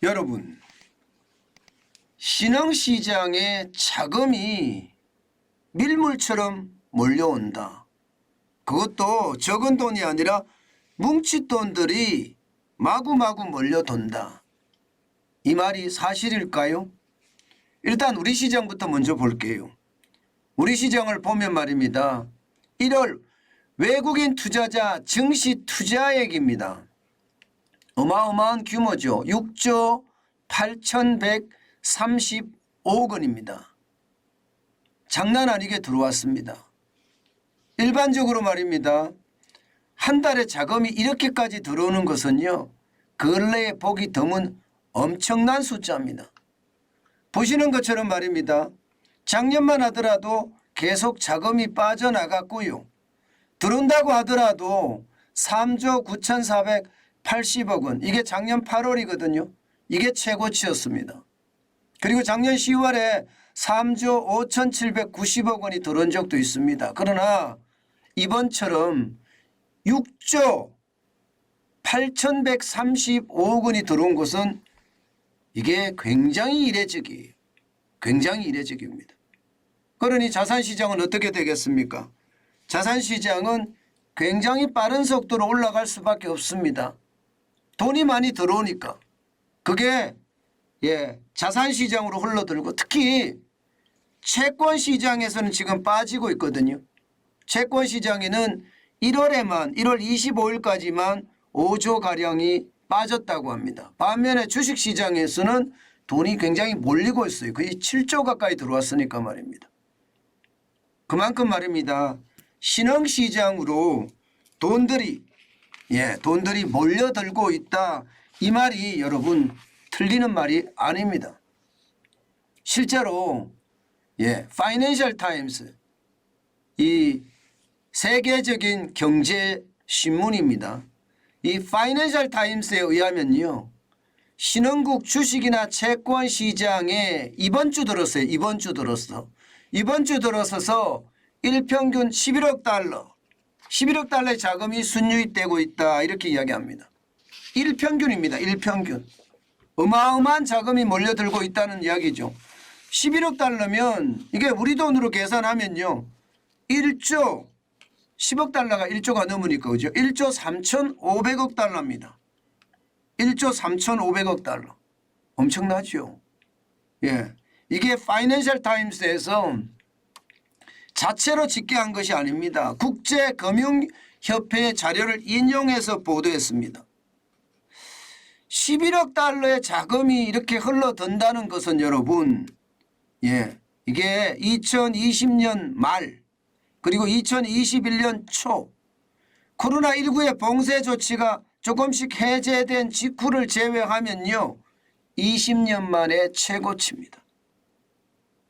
여러분, 신흥시장에 자금이 밀물처럼 몰려온다. 그것도 적은 돈이 아니라 뭉칫돈들이 마구마구 몰려돈다. 이 말이 사실일까요? 일단 우리 시장부터 먼저 볼게요. 우리 시장을 보면 말입니다. 1월 외국인 투자자 증시 투자액입니다. 어마어마한 규모죠. 6조 8,135억 원입니다. 장난 아니게 들어왔습니다. 일반적으로 말입니다. 한 달에 자금이 이렇게까지 들어오는 것은요, 근래에 보기 드문 엄청난 숫자입니다. 보시는 것처럼 말입니다. 작년만 하더라도 계속 자금이 빠져나갔고요. 들어온다고 하더라도 3조 9,480억 원, 이게 작년 8월이거든요. 이게 최고치였습니다. 그리고 작년 10월에 3조 5,790억 원이 들어온 적도 있습니다. 그러나 이번처럼 6조 8,135억 원이 들어온 것은 이게 굉장히 이례적이에요. 굉장히 이례적입니다. 그러니 자산시장은 어떻게 되겠습니까? 자산시장은 굉장히 빠른 속도로 올라갈 수밖에 없습니다. 돈이 많이 들어오니까. 그게 자산시장으로 흘러들고, 특히 채권시장에서는 지금 빠지고 있거든요. 채권시장에는 1월 25일까지만 5조가량이 빠졌다고 합니다. 반면에 주식시장에서는 돈이 굉장히 몰리고 있어요. 거의 7조 가까이 들어왔으니까 말입니다. 그만큼 말입니다. 신흥시장으로 돈들이 몰려들고 있다. 이 말이 여러분 틀리는 말이 아닙니다. 실제로 파이낸셜 타임스, 이 세계적인 경제 신문입니다. 이 파이낸셜 타임스에 의하면요, 신흥국 주식이나 채권 시장에 이번 주 들어서서 일평균 11억 달러의 자금이 순유입되고 있다, 이렇게 이야기합니다. 일평균입니다. 일평균. 어마어마한 자금이 몰려들고 있다는 이야기죠. 11억 달러면 이게 우리 돈으로 계산하면요, 1조 10억 달러가 1조가 넘으니까, 그죠? 1조 3,500억 달러입니다. 1조 3,500억 달러. 엄청나죠? 이게 파이낸셜 타임스에서 자체로 집계한 것이 아닙니다. 국제금융협회의 자료를 인용해서 보도했습니다. 11억 달러의 자금이 이렇게 흘러든다는 것은 여러분, 이게 2020년 말 그리고 2021년 초 코로나19의 봉쇄 조치가 조금씩 해제된 직후를 제외하면요, 20년 만에 최고치입니다.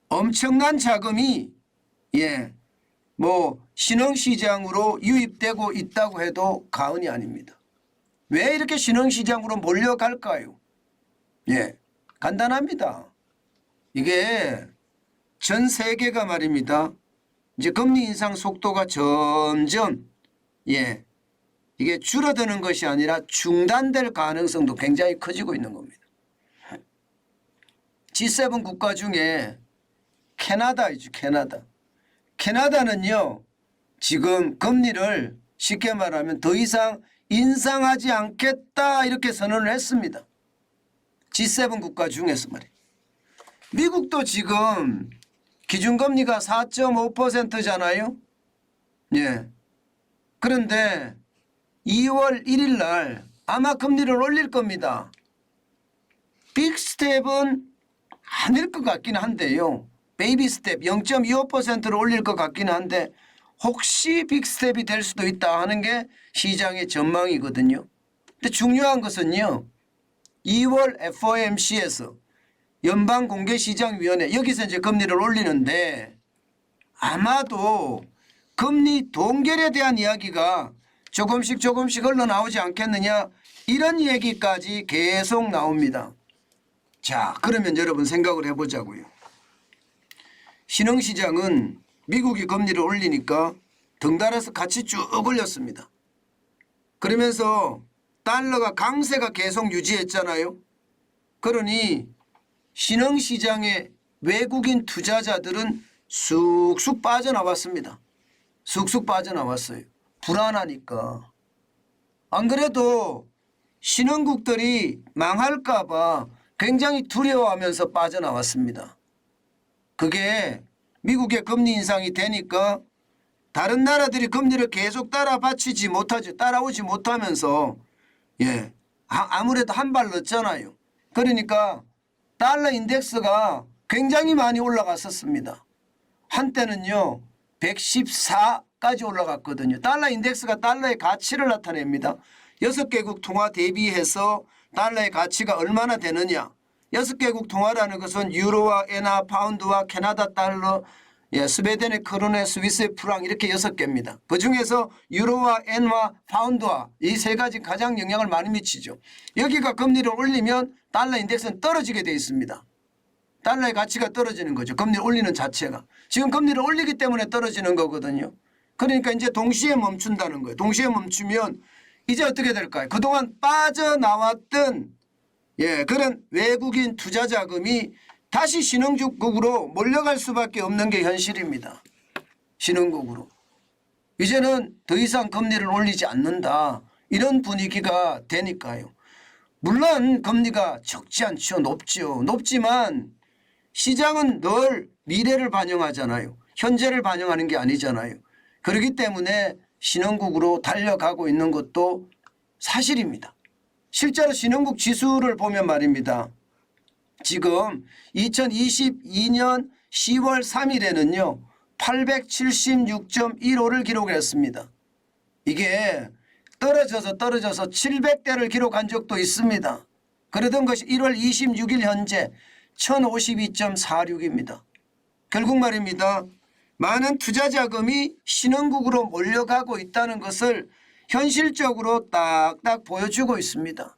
엄청난 자금이 신흥시장으로 유입되고 있다고 해도 과언이 아닙니다. 왜 이렇게 신흥시장으로 몰려갈까요? 간단합니다. 이게 전 세계가 말입니다. 이제 금리 인상 속도가 점점 이게 줄어드는 것이 아니라 중단될 가능성도 굉장히 커지고 있는 겁니다. G7 국가 중에 캐나다이죠. 캐나다는요, 지금 금리를 쉽게 말하면 더 이상 인상하지 않겠다, 이렇게 선언을 했습니다. G7 국가 중에서 말이에요. 미국도 지금 기준금리가 4.5%잖아요. 그런데 2월 1일 날 아마 금리를 올릴 겁니다. 빅스텝은 아닐 것 같긴 한데요. 베이비 스텝 0.25%를 올릴 것 같긴 한데, 혹시 빅스텝이 될 수도 있다 하는 게 시장의 전망이거든요. 근데 중요한 것은요, 2월 FOMC에서 연방공개시장위원회, 여기서 이제 금리를 올리는데, 아마도 금리 동결에 대한 이야기가 조금씩 흘러나오지 않겠느냐, 이런 얘기까지 계속 나옵니다. 자, 그러면 여러분 생각을 해보자고요. 신흥시장은 미국이 금리를 올리니까 덩달아서 같이 쭉 올렸습니다. 그러면서 달러가 강세가 계속 유지했잖아요. 그러니 신흥시장에 외국인 투자자들은 쑥쑥 빠져나왔습니다. 쑥쑥 빠져나왔어요. 불안하니까. 안 그래도 신흥국들이 망할까 봐 굉장히 두려워하면서 빠져나왔습니다. 그게 미국의 금리 인상이 되니까 다른 나라들이 금리를 계속 따라받치지 못하죠. 따라오지 못하면서 아무래도 한 발 늦잖아요. 그러니까 달러 인덱스가 굉장히 많이 올라갔었습니다. 한때는요 114까지 올라갔거든요. 달러 인덱스가 달러의 가치를 나타냅니다. 6개국 통화 대비해서 달러의 가치가 얼마나 되느냐. 6개국 통화라는 것은 유로와 엔화, 파운드와 캐나다 달러, 스웨덴의 크로네, 스위스의 프랑 이렇게 6개입니다. 그중에서 유로와 엔화, 파운드와 이 세 가지 가장 영향을 많이 미치죠. 여기가 금리를 올리면 달러 인덱스는 떨어지게 되어 있습니다. 달러의 가치가 떨어지는 거죠. 금리를 올리는 자체가. 지금 금리를 올리기 때문에 떨어지는 거거든요. 그러니까 이제 동시에 멈춘다는 거예요. 동시에 멈추면 이제 어떻게 될까요? 그동안 빠져나왔던 그런 외국인 투자 자금이 다시 신흥국으로 몰려갈 수밖에 없는 게 현실입니다. 신흥국으로. 이제는 더 이상 금리를 올리지 않는다. 이런 분위기가 되니까요. 물론 금리가 적지 않죠. 높죠. 높지만 시장은 늘 미래를 반영하잖아요. 현재를 반영하는 게 아니잖아요. 그렇기 때문에 신흥국으로 달려가고 있는 것도 사실입니다. 실제로 신흥국 지수를 보면 말입니다. 지금 2022년 10월 3일에는요. 876.15를 기록했습니다. 이게 떨어져서 700대를 기록한 적도 있습니다. 그러던 것이 1월 26일 현재 1052.46입니다. 결국 말입니다. 많은 투자 자금이 신흥국으로 몰려가고 있다는 것을 현실적으로 딱딱 보여주고 있습니다.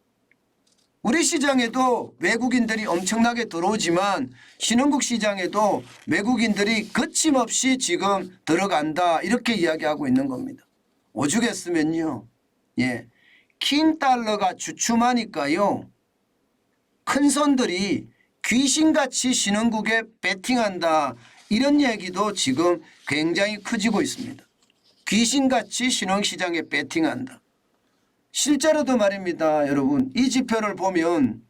우리 시장에도 외국인들이 엄청나게 들어오지만 신흥국 시장에도 외국인들이 거침없이 지금 들어간다 이렇게 이야기하고 있는 겁니다. 오죽했으면요. 킹 달러가 주춤하니까요. 큰 손들이 귀신같이 신흥국에 베팅한다 이런 얘기도 지금 굉장히 커지고 있습니다. 귀신같이 신흥시장에 베팅한다. 실제로도 말입니다. 여러분 이 지표를 보면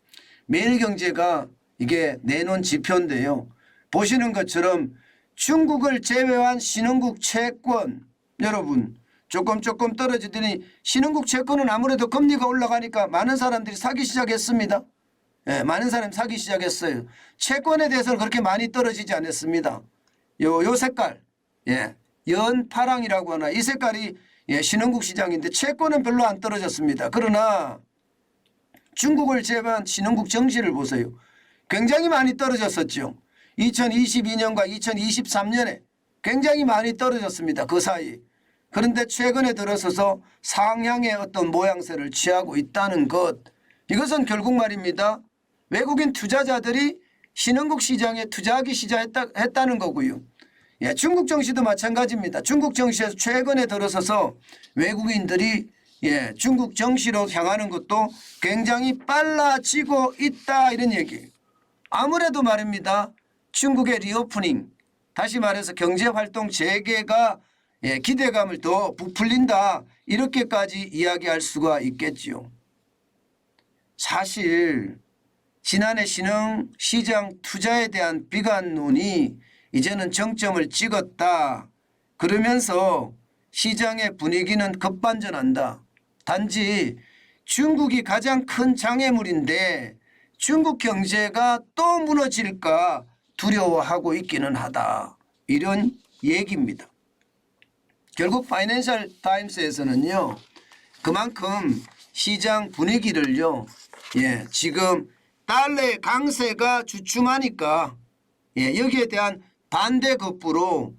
매일경제가 이게 내놓은 지표인데요. 보시는 것처럼 중국을 제외한 신흥국 채권 여러분 조금 떨어지더니 신흥국 채권은 아무래도 금리가 올라가니까 많은 사람들이 사기 시작했습니다. 많은 사람이 사기 시작했어요. 채권에 대해서는 그렇게 많이 떨어지지 않았습니다. 요 색깔 연파랑이라고 하나 이 색깔이 신흥국 시장인데 채권은 별로 안 떨어졌습니다. 그러나 중국을 제외한 신흥국 정시를 보세요. 굉장히 많이 떨어졌었죠. 2022년과 2023년에 굉장히 많이 떨어졌습니다. 그 사이. 그런데 최근에 들어서서 상향의 어떤 모양새를 취하고 있다는 것. 이것은 결국 말입니다. 외국인 투자자들이 신흥국 시장에 투자하기 시작했다는 거고요. 중국 정시도 마찬가지입니다. 중국 정시에서 최근에 들어서서 외국인들이 중국 정시로 향하는 것도 굉장히 빨라지고 있다 이런 얘기예요. 아무래도 말입니다. 중국의 리오프닝 다시 말해서 경제활동 재개가 기대감을 더 부풀린다 이렇게까지 이야기할 수가 있겠지요. 사실 지난해 신흥시장 투자에 대한 비관론이 이제는 정점을 찍었다. 그러면서 시장의 분위기는 급반전한다. 단지 중국이 가장 큰 장애물인데 중국 경제가 또 무너질까 두려워하고 있기는 하다. 이런 얘기입니다. 결국 파이낸셜 타임스에서는요. 그만큼 시장 분위기를요. 지금 달러의 강세가 주춤하니까 여기에 대한 반대급부로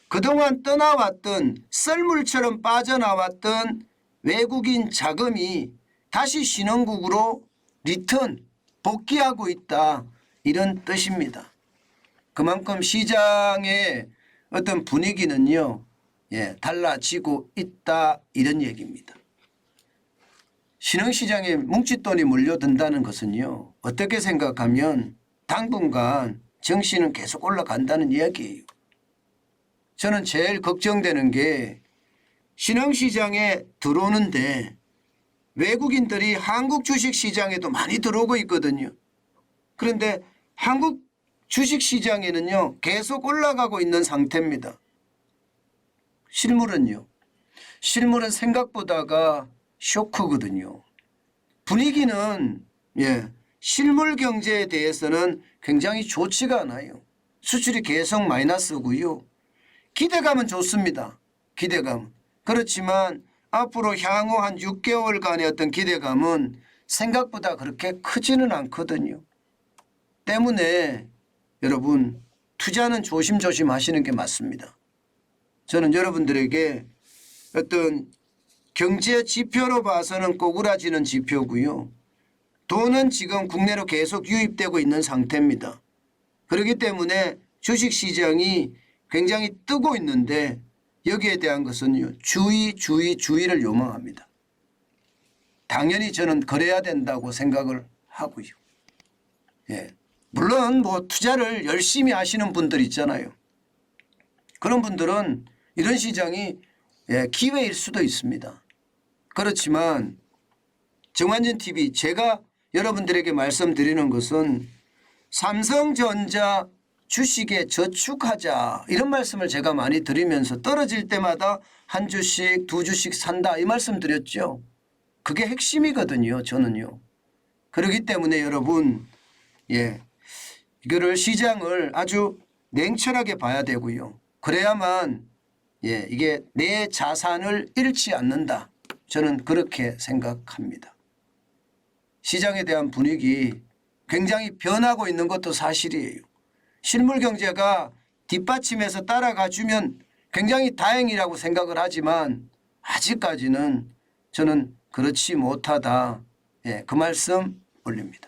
그동안 떠나왔던 썰물처럼 빠져나왔던 외국인 자금이 다시 신흥국으로 리턴 복귀하고 있다 이런 뜻입니다. 그만큼 시장의 어떤 분위기는요 달라지고 있다 이런 얘기입니다. 신흥시장에 뭉칫돈이 몰려든다는 것은요. 어떻게 생각하면 당분간 정시는 계속 올라간다는 이야기예요. 저는 제일 걱정되는 게 신흥시장에 들어오는데 외국인들이 한국 주식시장에도 많이 들어오고 있거든요. 그런데 한국 주식시장에는요. 계속 올라가고 있는 상태입니다. 실물은요. 실물은 생각보다가 쇼크거든요. 분위기는 실물 경제에 대해서는 굉장히 좋지가 않아요. 수출이 계속 마이너스고요. 기대감은 좋습니다. 기대감. 그렇지만 앞으로 향후 한 6개월간의 어떤 기대감은 생각보다 그렇게 크지는 않거든요. 때문에 여러분 투자는 조심조심 하시는 게 맞습니다. 저는 여러분들에게 어떤 경제 지표로 봐서는 꼬꾸라지는 지표고요. 돈은 지금 국내로 계속 유입되고 있는 상태입니다. 그렇기 때문에 주식시장이 굉장히 뜨고 있는데 여기에 대한 것은요. 주의를 요망합니다. 당연히 저는 그래야 된다고 생각을 하고요. 물론 뭐 투자를 열심히 하시는 분들 있잖아요. 그런 분들은 이런 시장이 기회일 수도 있습니다. 그렇지만 정환전TV 제가 여러분들에게 말씀드리는 것은 삼성전자 주식에 저축하자 이런 말씀을 제가 많이 드리면서 떨어질 때마다 한 주씩 두 주씩 산다 이 말씀 드렸죠. 그게 핵심이거든요. 저는요. 그렇기 때문에 여러분 이거를 시장을 아주 냉철하게 봐야 되고요. 그래야만 이게 내 자산을 잃지 않는다. 저는 그렇게 생각합니다. 시장에 대한 분위기 굉장히 변하고 있는 것도 사실이에요. 실물 경제가 뒷받침해서 따라가 주면 굉장히 다행이라고 생각을 하지만 아직까지는 저는 그렇지 못하다. 그 말씀 올립니다.